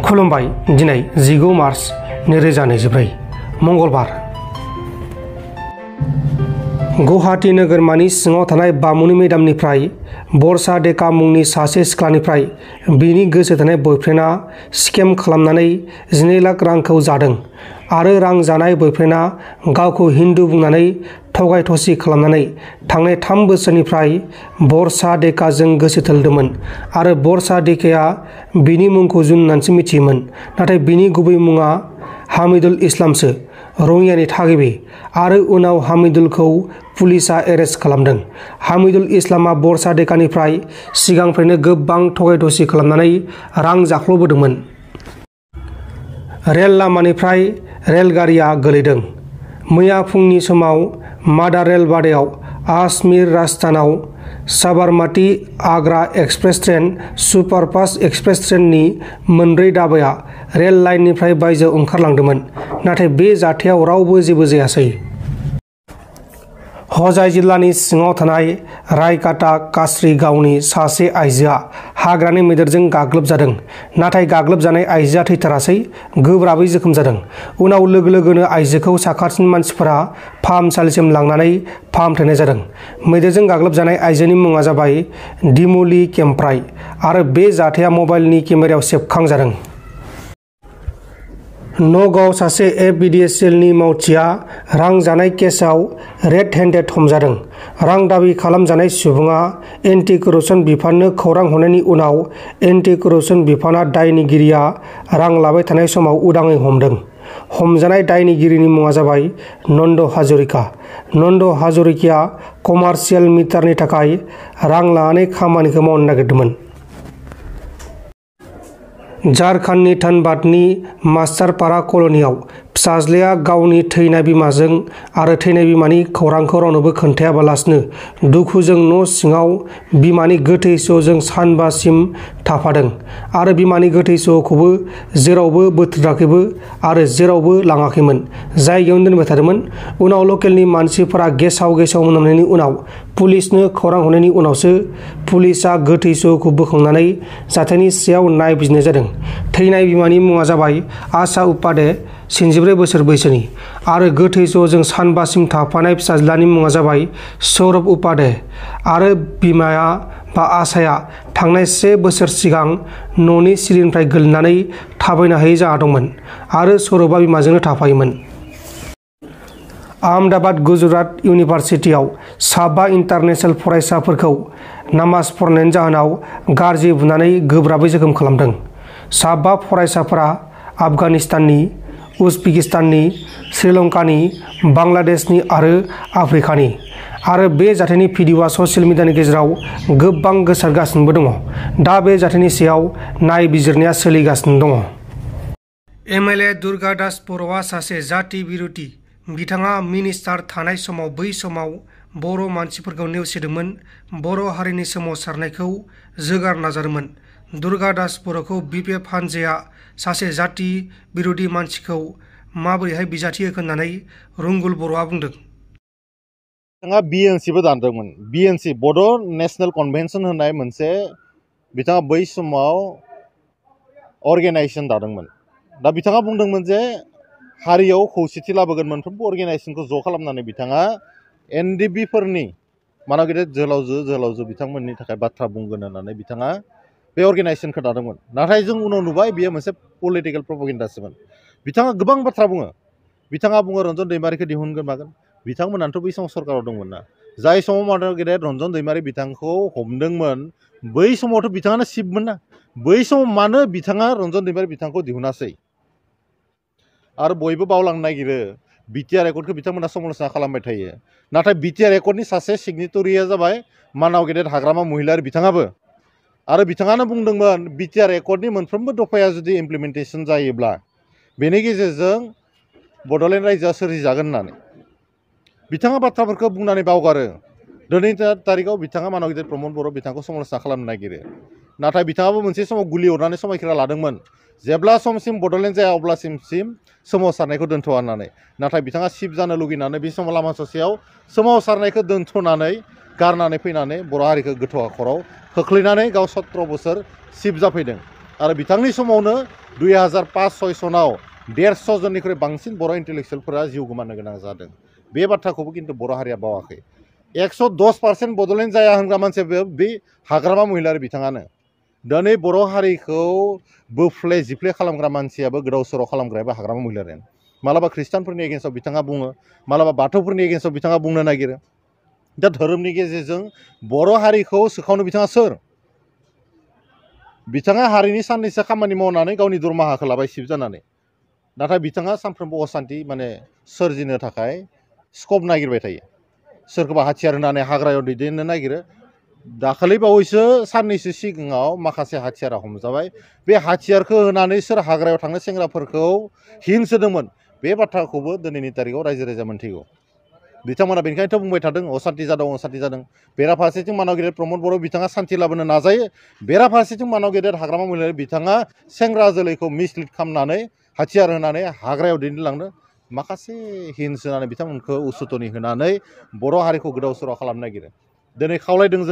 खुलुमबाय। दिनै 19 मार्च 2024 मंगलबार। गुवाहाटी नोगोरमानि सिङाव थानाय बामुनि मेदामनिफ्राय बरसा डेका मुंनि सासे सिख्लानिफ्राय बिनि गोसो थोनाय बयफ्रेन्डआ स्केम खालामनानै 12 लाख रांखौ जादों आरो रां जानाय बयफ्रेन्डआ गावखौ हिन्दु बुंनानै थगाय थसि खालामनानै थांनाय 3 बोसोरनिफ्राय बरसा डेकाजों गोसो थोलायदोंमोन आरो बरसा डेकाया बिनि मुंखौ जुन होननानैसो मिथियोमोन, नाथाय बिनि गुबै मुङा हामिदुल इस्लामसो, रङियानि थागिबि। आरो उनाव हामिदुलखौ पुलिसआ एरेस्ट खालामदों। हामिदुल इस्लामा बरसा डेकानिफ्राय सिगांनिफ्रायनो गोबां थगाय थसि खालामनानै रां जाख्ल'बोदोंमोन। रेल लामानिफ्राय रेलगारिया गोलैदों। मैया फुंनि समाव मादार रेल बादायाव आजमीर राजस्थानाव साबरमती आग्रा एक्सप्रेस ट्रेन, सुपारफास्ट एक्सप्रेस ट्रेननि मोनब्रै दाब्बाया रेल लाइननिफ्राय बायजोआव ओंखारलांदोंमोन, नाथाय बे जाथायाव रावबो जेबो जायासै। हजाइ जिल्लानि सिङाव थानाय रायकाटा काछारीगावनि सासे आइजोआ हाग्रानि मैदेरजों गाग्लोबजादों, नाथाय गाग्लोबजानाय आइजोआ थैथारासै, गोब्राबै जोखोम जादों। उनाव लोगो लोगोनो आइजोखौ साखाथिनि मानसिफोरा फाहामसालिसिम लांनानै फाहामथायनाय जादों। मैदेरजों गाग्लोबजानाय आइजोनि मुङा जाबाय दिमुली केम्प्राय आरो बे जाथाया मबाइलनि केमेरायाव सेबखांजादों। नगावआव सासे एफबिडिसिएलनि मावथिआ रां जानाय केसआव रेड हेन्डेड हमजादों। रां दाबि खालामजानाय सुबुङा एन्टि करप्शन बिफाननो खौरां हरनायनि उनाव एन्टि करप्शन बिफानआ दायनिगिरिया रां लाबाय थानाय समाव उदाङै हमदों। हमजानाय दायनिगिरिनि मुङा जाबाय नन्द हाजरिका। नन्द हाजरिकाया कमार्शियेल मिटारनि थाखाय रां लानानै खामानिखौ मावनो नागिरदोंमोन। झारखन्डनि धनबादनि मास्टारपाड़ा कल'नियाव फिसाज्लाया गावनि थैनाय बिमाजों आरो थैनाय बिमानि खौरांखौ रावनोबो खोन्थायाबालासिनो दुखुजों न' सिङाव बिमानि गोथै सह'जों सानबासिम थाफादों आरो बिमानि गोथै सह'खौबो जेरावबो बोथ्रोदाखैबो आरो जेरावबो लाङाखैमोन, जायगायावनो दोनबाय थादोंमोन। उनाव लकेलनि मानसिफोरा गेसाव मोनामनायनि उनाव पुलिसनो खौरां हरनायनि उनावसो पुलिसआ गोथै सह'खौ बोखांनानै जाथायनि सायाव नायबिजिरनाय जादों। थैनाय बिमानि मुङा जाबाय आशा उपाध्ये, 74 बोसोर बैसोनि, आरो गोथै सह'जों सानबासिम थाफानाय फिसाज्लानि मुङा जाबाय सौरभ उपाध्ये आरो बिमाया आशाया थांनाय 1 बोसोर सिगां न'नि सिरिनिफ्राय गोलैनानै थाबायनो हायै जाना दंमोन आरो सौरभआ बिमाजोंनो थाफायोमोन। आहमदाबाद गुजरात इउनिभार्सिटियाव 5 इन्टारनेशनेल फरायसाफोरखौ नामाज फरायनायनि जाहोनाव गाज्रि बुनानै गोब्राबै जोखोम खालामदों। 5 फरायसाफोरा आफगानिस्ताननि, उजबेकिस्ताननि, श्रीलंकानि, बांलादेशनि आरो आफ्रिकानि। आरो बे जाथायनि भिडिअ'आ ससियेल मिडियानि गेजेराव गोबां गोसारगासिनोबो दङ। दा बे जाथायनि सायाव नायबिजिरनाया सोलिगासिनो दङ। एमएलए दुर्गा दास बर'आ सासे जाति बिरोधी। बिथाङा मिनिस्टार थानाय समाव बै समाव बर' मानसिफोरखौ नेवसिदोंमोन, बर' हारिनि सोमावसारनायखौ जोगार नाजादोंमोन। दुर्गा दास बर'खौ बिपिएफ हानजाया सासे जाति बिरोधी मानसिखौ माबोरैहाय बिजाथि होखो होननानै रुंगुल बर'आ बुंदों। बिथाङा बिएनसिबो दादोंमोन। बिएनसि बड' नेशनेल कनभेनसन होननाय मोनसे बिथाङा बै समाव अर्गेनाइजेसन दादोंमोन। दा बिथाङा बुंदोंमोन जे हारियाव खौसेथि लाबोगोन, मोनफ्रोमबो अर्गेनाइजेसनखौ ज' खालामनानै बिथाङा एनडिबिफोरनि मानाव गेदेर जोहोलावजो बिथांमोननि थाखाय बाथ्रा बुंगोन होननानै बिथाङा बे अर्गेनाइजेसनखौ दादोंमोन। नाथाय जों उनाव नुबाय बेयो मोनसे पलिटिकेल प्रपागेन्डासोमोन। बिथाङा गोबां बाथ्रा बुङो। बिथाङा बुङो रन्जन दैमारिखौ दिहुनगोन मागोन। बिथांमोनाथ' बै समाव सरकाराव दंमोन ना। जाय समाव मानाव गेदेर रन्जन दैमारि बिथांखौ हमदोंमोन, बै समावथ' बिथाङानो चिफमोन ना। बै समाव मानो बिथाङा रन्जन दैमारि बिथांखौ दिहुनासै? आरो बयबो बावलांनो नागिरो बिटिआर एकर्डखौ बिथांमोना समालोचना खालामबाय थायो। नाथाय बिटिआर एकर्डनि सासे सिगनेटरिया जाबाय मानाव गेदेर हाग्रामा महिलारि बिथाङाबो। आरो बिथाङानो बुंदोंमोन बिटिआर एकर्डनि मोनफ्रोमबो दफाया जुदि इमप्लिमेन्टेसन जायोब्ला बेनि गेजेरजों बड'लेण्ड रायजोआ सोरजिजागोन होननानै बिथाङा बाथ्राफोरखौ बुंनानै बावगारो। दिनैनि तारिखआव बिथाङा मानाव गेदेर प्रमद बर' बिथांखौ समालोचना खालामनो नागिरो। नाथाय बिथाङाबो मोनसे समाव गुलि अरनानै समायखिरा लादोंमोन, जेब्ला समसिम बड'लेण्ड जाया अब्लासिम सोमावसारनायखौ दोनथ'आ होननानै। नाथाय बिथाङा चिफ जानो लुगैनानै बे समाव लामा ससेयाव सोमावसारनायखौ दोनथ'नानै गारनानै फैनानै बर' हारिखौ गोथौ हाखराव खोख्लैनानै गाव 17 बोसोर चिफ जाफैदों। आरो बिथांनि समावनो 2005-06 सनाव 150 जननिख्रुइ बांसिन बर' इन्टेलेक्सुवेलफोरा जिउ गोमानो गोनां जादों बे बाथ्राखौबो खिन्थु बर' हारिया बावाखै 110% बड'लेण्ड जाया होनग्रा मानसियाबो बे हाग्रामा महिलारि बिथाङानो दिनै बर' हारिखौ बोफ्ले जिफ्ले खालामग्रा मानसियाबो गोदाव सोराव खालामग्रायाबो हाग्रामा महिलारियानो मालाबा ख्रिस्टानफोरनि एगेन्स्टआव बिथाङा बुङो मालाबा बाथौफोरनि एगेन्स्टआव बिथाङा बुंनो नागिरो दा धोरोमनि गेजेरजों बर' हारिखौ सोखावनो बिथाङा सोर बिथाङा हारिनि साननैसो खामानि मावनानै गावनि दरमाहाखौ लाबाय सिब जानानै नाथाय बिथाङा सानफ्रोमबो असान्थि माने सोरजिनो थाखाय स्कप नागिरबाय थायो सोरखौबा हाथियार होनानै हाग्रायाव दैदेननो नागिरो दाखालि बावैसो साननैसो सिगाङाव माखासे हाथियारा हमजाबाय बे हाथियारखौ होनानै सोर हाग्रायाव थांनो सेंग्राफोरखौ हिंस होदोंमोन बे बाथ्राखौबो दिनैनि तारिखआव रायजो राजा मोनथिगौ बिथांमोना बेनिखायनोथ' बुंबाय थादों असान्थि जादों बेराफारसेथिं मानाव गेदेर प्रमद बर' बिथाङा सान्थि लाबोनो नाजायो बेराफारसेथिं मानाव गेदेर हाग्रामा महिलारि बिथाङा सेंग्रा जोलैखौ मिसलिड खालामनानै हाथियार होनानै हाग्रायाव दैदेनलांनो माखासे हिंस होनानै बिथांमोनखौ उसुतनि होनानै बर' हारिखौ गोदाव सोराव खालामनो नागिरो दिनै खावलायदों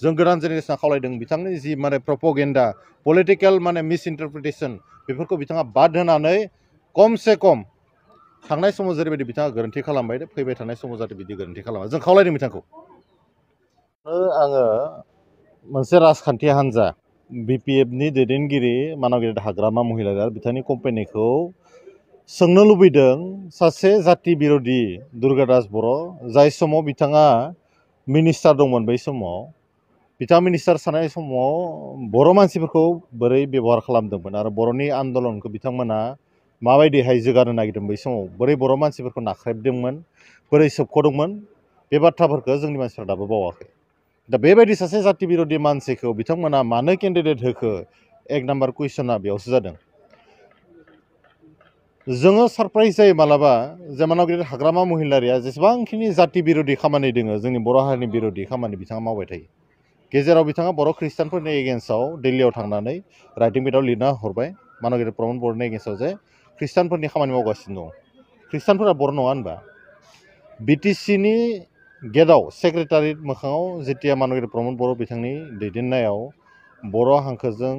जों गोदान जेनेरेसना खावलायदों बिथांनि जि माने प्रपगेन्डा पलिटिकेल माने मिस इन्टारप्रिटेसन बेफोरखौ बिथाङा बाद होनानै खमसे खम थांनाय समाव जेरैबायदि बिथाङा गोरोन्थि खालामबाय फैबाय थानाय समाव जाहाथे बिदि गोरोन्थि खालामा जों खावलायदों बिथांखौ आङो मोनसे राजखान्थि हान्जा BPFनि दैदेनगिरि मानाव गेदेर हाग्रामा महिलारि बिथांनि कम्पानिखौ सोंनो लुबैदों सासे जाति बिर'धि दुर्गादास बर' जाय समाव बिथाङा मिनिस्टार दंमोन बै समाव बिथाङा मिनिस्टार थानाय समाव बर' मानसिफोरखौ बोरै बेबहार खालामदोंमोन आरो बर'नि आन्दलनखौ बिथांमोना माबायदिहाय जौगानो नागिरदों बै समाव बोरै बर' मानसिफोरखौ नाख्रेबदोंमोन बोरै सोबख'दोंमोन बे बाथ्राफोरखौ जोंनि मानसिफ्रा दाबो बावाखै दा बेबायदि सासे जाति बिर'धि मानसिखौ बिथांमोना मानो केन्डिडेट होखो एक नाम्बार कुइसना बेयावसो जादों जोङो सारप्राइज जायो मालाबा जे मानाव गेदेर हाग्रामा महिलारिया जेसेबांखिनि जाति बिर'धि खामानि दोङो जोंनि बर' हारिनि बिर'धि खामानि बिथाङा मावबाय थायो गेजेराव बिथाङा बर' ख्रिस्टानफोरनि एगेन्स्टआव दिल्लीयाव थांनानै राइटिं पेडआव लिरना हरबाय मानाव गेदेर प्रमद बर'नि एगेन्स्टआव जे ख्रिस्टानफोरनि खामानि मावगासिनो दं ख्रिस्टानफोरा बर' नङा होनबा BTCनि गेटआव सेक्रेटारियेट मोखाङाव जेथिया मानाव गेदेर प्रमद बर' बिथांनि दैदेननायाव बर' हांखोजों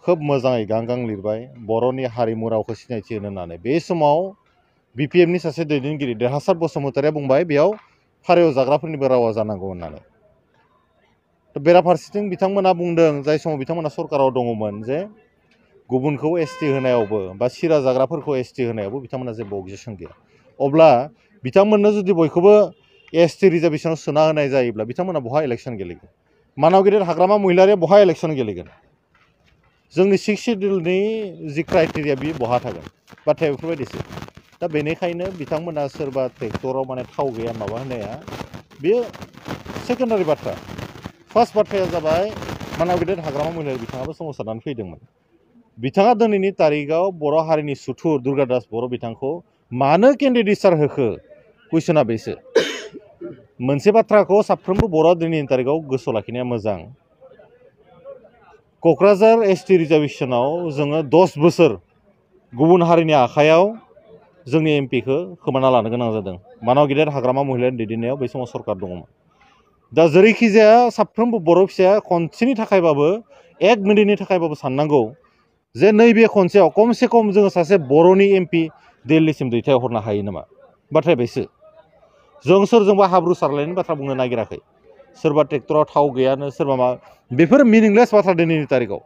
खोब मोजाङै गां लिरबाय बर'नि हारिमु रावखौ सिनायथि होनो होननानै बे समाव BPFनि सासे दैदेनगिरि देरहासार बसुमतारिया बुंबाय बेयाव फारियाव जाग्राफोरनिबो रावा जानांगौ होननानै बेराफारसेथिं बिथांमोना बुंदों जाय समाव बिथांमोना सरकाराव दङमोन जे गुबुनखौ ST होनायावबो बा सिरा जाग्राफोरखौ ST होनायावबो बिथांमोना जेबो अबजेक्सन गैया अब्ला बिथांमोननो जुदि बयखौबो ST रिजार्भेसनाव सोना होनाय जायोब्ला बिथांमोना बहा इलेक्सन गेलेगोन मानाव गेदेर हाग्रामा महिलारिया बहा इलेक्सन गेलेगोन जोंनि 6 सिडिउलनि जि क्राइटेरिया बे बहा थागोन बाथ्राया बेफोरबायदिसो दा बेनिखायनो बिथांमोना सोरबा ट्रेक्टराव माने थाव गैया माबा होनाया बेयो सेकेन्डारि बाथ्रा फार्स्ट बाथ्राया जाबाय मानाव गेदेर हाग्रामा महिलारि बिथाङाबो सोमावसारनानै फैदोंमोन बिथाङा दिनैनि तारिखआव बर' हारिनि सुथुर दुर्गादास बर' बिथांखौ मानो केन्डिडेटसार होखो कुइसना बेसो मोनसे बाथ्राखौ साफ्रोमबो बर'आ दिनैनि तारिखआव गोसोआव लाखिनाया मोजां क'क्राझार ST रिजार्भेसनाव जोङो 10 बोसोर गुबुन हारिनि आखायाव जोंनि MPखौ खोमाना लानो गोनां जादों मानाव गेदेर हाग्रामा महिलारिनि दैदेननायाव बै समाव सरकार दङमोन दा जेरैखिजाया साफ्रोमबो बर' फिसाया खनसेनि थाखायबाबो 1 मिनिटनि थाखायबाबो साननांगौ जे नैबे खनसेयाव खमसे खम जोङो सासे बर'नि MP दिल्लीसिम दैथायहरनो हायो नामा बाथ्राया बेसो जों सोरजोंबा हाब्रु सारलायनायनि बाथ्रा बुंनो नागिराखै सोरबा ट्रेक्टराव थाव गैयानो सोरबा मा बेफोर मिनिंलेस बाथ्रा दिनैनि तारिखआव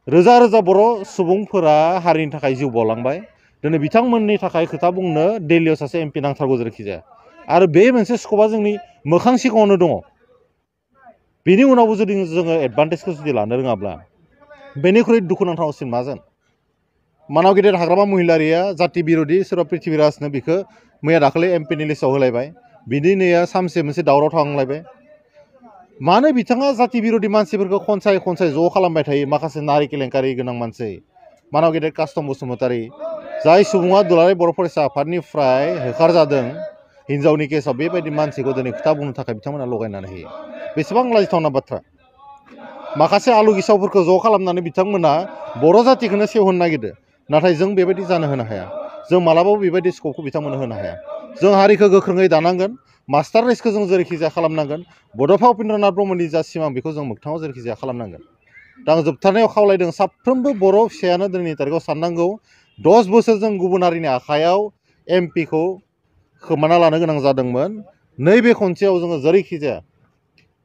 रोजा रोजा बर' सुबुंफोरा हारिनि थाखाय जिउ बावलांबाय दिनै बिथांमोननि थाखाय खोथा बुंनो दिल्लीयाव सासे MP नांथारगौ जेरैखि जाया आरो बे मोनसे स्कपआ जोंनि मोखां सिगाङावनो दङ बेनि उनावबो जुदि जोङो एडभान्टेजखौ जुदि लानो रोङाब्ला बेनिख्रुइ दुखुनांथावसिन मा जागोन मानाव गेदेर हाग्रामा महिलारिया जाति बिर'धि सोरबा पृथ्वीराजनो बिखौ मैया दाखालि MPनि लिस्टआव होलायबाय बिनि नैया सामसे मोनसे दावराव थांलायबाय मानो बिथाङा जाति बिर'धि मानसिफोरखौ खनसाय ज' खालामबाय थायो माखासे नारि केलेंकारि गोनां मानसि मानाव गेदेर कास्टम बसुमतारि जाय सुबुङा दुलाराय बर' फरायसा आफादनिफ्राय होखारजादों हिन्जावनि केसआव बेबायदि मानसिखौ दिनै खोथा बुंनो थाखाय बिथांमोना लगायनानै होयो बेसेबां लाजिथावना बाथ्रा माखासे आलु गिसावफोरखौ ज' खालामनानै बिथांमोना बर' जातिखौनो सेवहोनो नागिरदो नाथाय जों बेबायदि जानो होनो हाया जों मालाबाबो बेबायदि स्कपखौ बिथांमोननो होनो हाया जों हारिखौ गोख्रोङै दानांगोन मास्टार रेसखौ जों जेरैखि जाया खालामनांगोन बड'फा उपेन्द्रनाथ ब्रह्मनि जा सिमां बेखौ जों मोगथाङाव जेरैखि जाया खालामनांगोन दा आं जोबथारनायाव खावलायदों साफ्रोमबो बर' फिसायानो दिनैनि तारिखाव साननांगौ 10 बोसोर जों गुबुन हारिनि आखायाव एमपिखौ खोमाना लानो गोनां जादोंमोन नैबे खनसेयाव जोङो जेरैखि जाया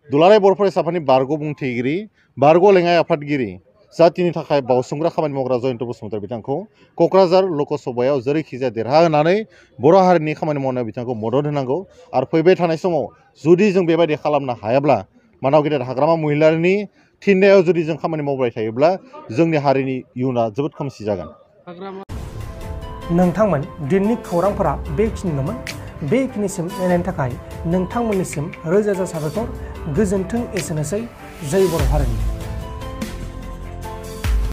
दुलाराय बर' फरायसा आफादनि बारग' बुंथिगिरि बारग' लेङाइ आफादगिरि जातिनि थाखाय बावसोमग्रा खामानि मावग्रा जयन्त बसुमतारी बिथांखौ क'क्राझार लकसभायाव जेरैखि जाया देरहाहोनानै बर' हारिनि खामानि मावनायाव बिथांखौ मदद होनांगौ आरो फैबाय थानाय समाव जुदि जों बेबायदि खालामनो हायाब्ला मानाव गेदेर हाग्रामा महिलारिनि थिननायाव जुदि जों खामानि मावबाय थायोब्ला जोंनि हारिनि इयुना जोबोद खोमसि जागोन। नोंथांमोन दिननि खौरांफोरा बेखिनिल'मोन। बेखिनिसिम नायनायनि थाखाय नोंथांमोननिसिम रोजा रोजा साबायखर। गोजोन्थों। एसेनोसै। जय बर' हारिनि।